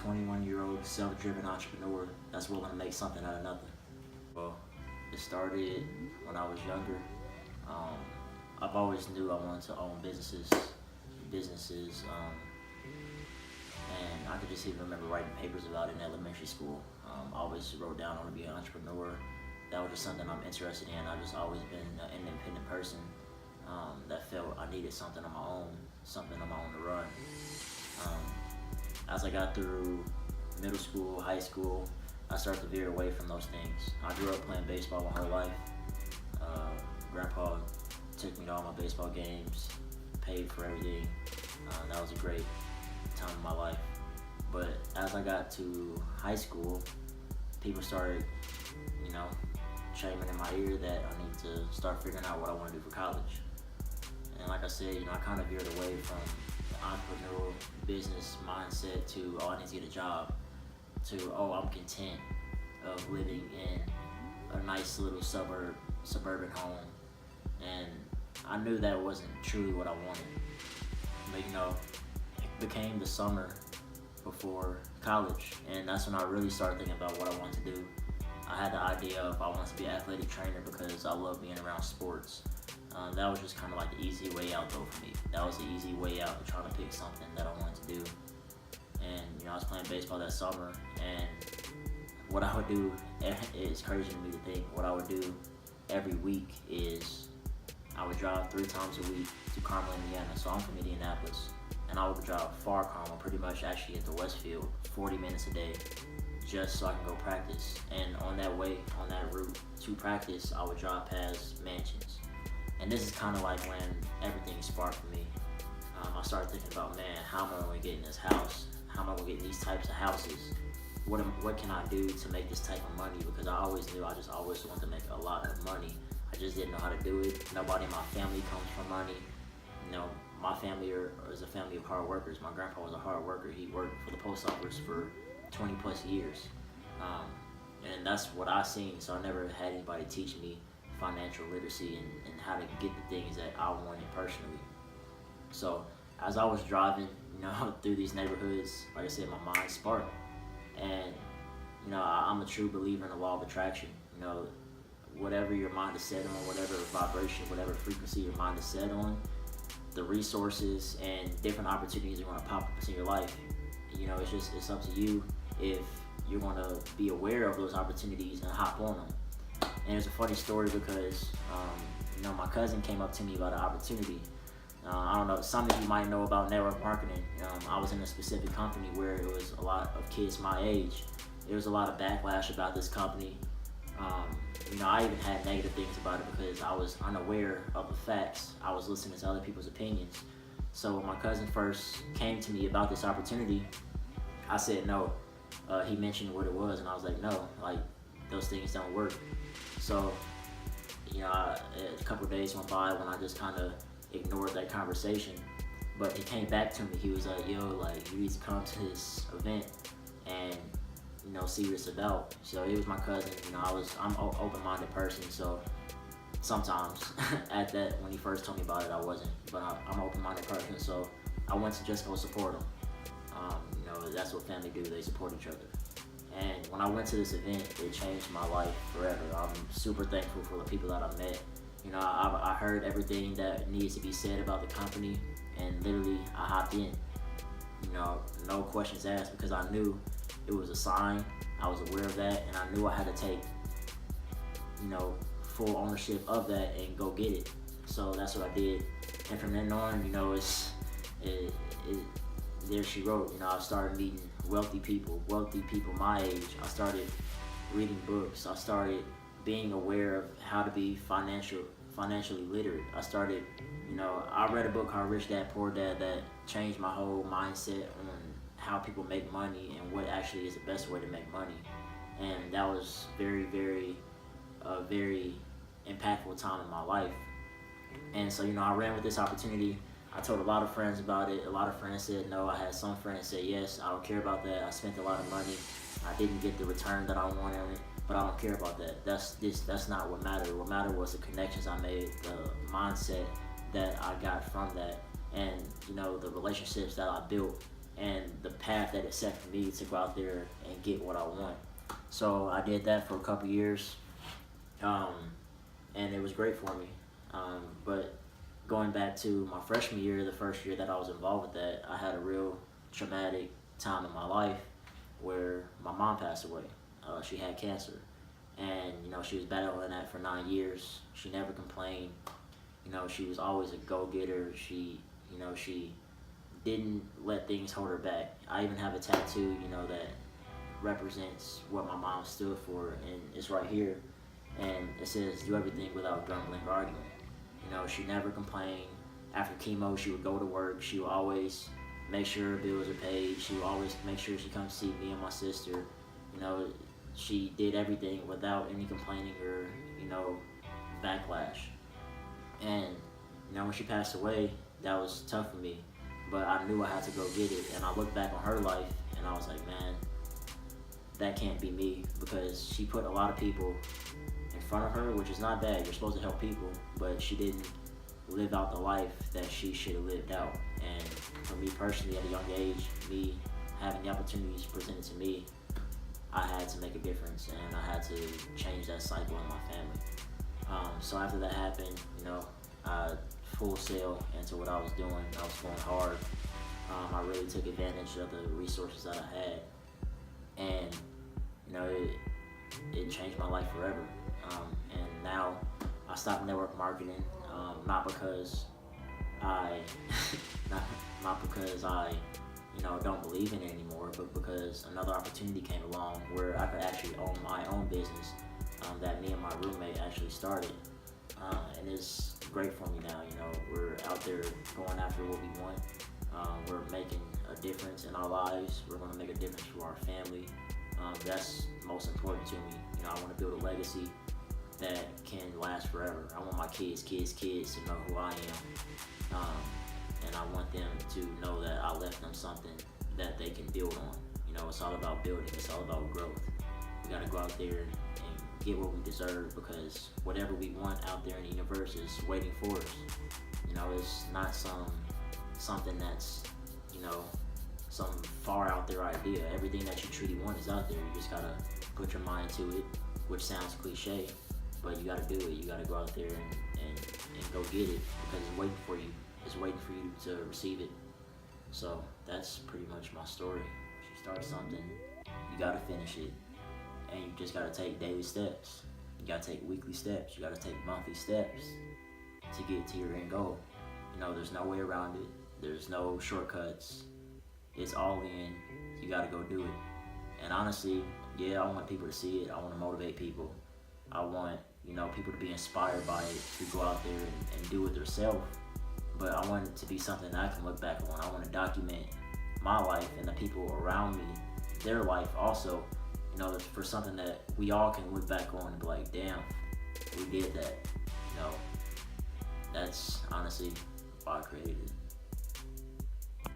21-year-old self-driven entrepreneur that's willing to make something out of nothing. Well, it started when I was younger. Um, I've always knew I wanted to own businesses, and I could just even remember writing papers about it in elementary school. I always wrote down I want to be an entrepreneur. That was just something I'm interested in. I've just always been an independent person that felt I needed something on my own, something on my own to run. Um, as I got through middle school, high school, I started to veer away from those things. I grew up playing baseball my whole life. Grandpa took me to all my baseball games, paid for everything. That was a great time in my life. But as I got to high school, people started, chiming in my ear that I need to start figuring out what I want to do for college. And like I said, I kind of veered away from the entrepreneurial business mindset to, I need to get a job, to, I'm content of living in a nice little suburban home. And I knew that wasn't truly what I wanted. But it became the summer before college, and that's when I really started thinking about what I wanted to do. I had the idea of I wanted to be an athletic trainer because I love being around sports. That was just kind of like the easy way out though for me. That was the easy way out of trying to pick something that I wanted to do. And I was playing baseball that summer, and what I would do, it's crazy to me to think, what I would do every week is I would drive 3 times a week to Carmel, Indiana. So I'm from Indianapolis, and I would drive far Carmel, pretty much actually into Westfield, 40 minutes a day, just so I can go practice. And on that route to practice, I would drive past mansions. And this is kind of like when everything sparked for me. I started thinking about, man, how am I going to get in this house? How am I going to get in these types of houses? What can I do to make this type of money? Because I always knew I just always wanted to make a lot of money. I just didn't know how to do it. Nobody in my family comes from money. My family is a family of hard workers. My grandpa was a hard worker. He worked for the post office for 20 plus years. And that's what I seen. So I never had anybody teach me financial literacy and how to get the things that I wanted personally. So as I was driving, through these neighborhoods, like I said, my mind sparked. And, I'm a true believer in the law of attraction. Whatever your mind is set on, whatever vibration, whatever frequency your mind is set on, the resources and different opportunities are going to pop up in your life. It's up to you if you're going to be aware of those opportunities and hop on them. And it's a funny story because, my cousin came up to me about an opportunity. I don't know, some of you might know about network marketing. I was in a specific company where it was a lot of kids my age. There was a lot of backlash about this company. I even had negative things about it because I was unaware of the facts. I was listening to other people's opinions. So when my cousin first came to me about this opportunity, I said no. He mentioned what it was, and I was like, no, those things don't work. So, a couple of days went by when I just kind of ignored that conversation. But he came back to me. He was like, yo, you need to come to this event and see what it's about. So it was my cousin. I'm an open-minded person, so sometimes at that, when he first told me about it, I wasn't. But I'm an open-minded person, so I went to just go support him. That's what family do. They support each other. And when I went to this event, it changed my life forever. I'm super thankful for the people that I met. I heard everything that needs to be said about the company, and literally I hopped in. No questions asked, because I knew it was a sign. I was aware of that, and I knew I had to take, full ownership of that and go get it. So that's what I did. And from then on, there she wrote. I started meeting wealthy people my age. I started reading books. I started being aware of how to be financially literate. I started, I read a book called Rich Dad Poor Dad that changed my whole mindset on how people make money and what actually is the best way to make money. And that was very, very, very impactful time in my life. And so, I ran with this opportunity. I told a lot of friends about it. A lot of friends said no. I had some friends say yes. I don't care about that. I spent a lot of money. I didn't get the return that I wanted on it, but I don't care about that. That's not what mattered. What mattered was the connections I made, the mindset that I got from that, and the relationships that I built and the path that it set for me to go out there and get what I want. So I did that for a couple years, um, and it was great for me. But going back to my freshman year, the first year that I was involved with that, I had a real traumatic time in my life where my mom passed away. She had cancer, and she was battling that for 9 years. She never complained. She was always a go-getter. She didn't let things hold her back. I even have a tattoo, that represents what my mom stood for, and it's right here. And it says, "Do everything without grumbling or arguing." She never complained. After chemo, she would go to work. She would always make sure her bills are paid. She would always make sure she comes see me and my sister. She did everything without any complaining or, backlash. And, when she passed away, that was tough for me. But I knew I had to go get it. And I looked back on her life, and I was like, man, that can't be me, because she put a lot of people in front of her, which is not bad. You're supposed to help people, but she didn't live out the life that she should have lived out. And for me personally, at a young age, me having the opportunities presented to me, I had to make a difference, and I had to change that cycle in my family. So after that happened, I full sail into what I was doing. I was going hard. I really took advantage of the resources that I had, and it changed my life forever. And now I stopped network marketing, not because I not because I don't believe in it anymore, but because another opportunity came along where I could actually own my own business, that me and my roommate actually started. And it's great for me now. We're out there going after what we want. We're making a difference in our lives. We're going to make a difference for our family. That's most important to me. I want to build a legacy that can last forever. I want my kids to know who I am. And I want them to know that I left them something that they can build on. It's all about building. It's all about growth. We got to go out there and get what we deserve, because whatever we want out there in the universe is waiting for us. It's not something that's, some far out there idea. Everything that you truly want is out there. You just got to put your mind to it, which sounds cliche, but you got to do it. You got to go out there and go get it, because it's waiting for you. It's waiting for you to receive it. So that's pretty much my story. If you start something, you got to finish it. And you just got to take daily steps. You got to take weekly steps. You got to take monthly steps to get to your end goal. There's no way around it. There's no shortcuts. It's all in. You got to go do it. And honestly, yeah, I want people to see it. I want to motivate people. I want, people to be inspired by it, to go out there and do it themselves. But I want it to be something that I can look back on. I want to document my life and the people around me, their life also, for something that we all can look back on and be like, damn, we did that. That's honestly why I created it.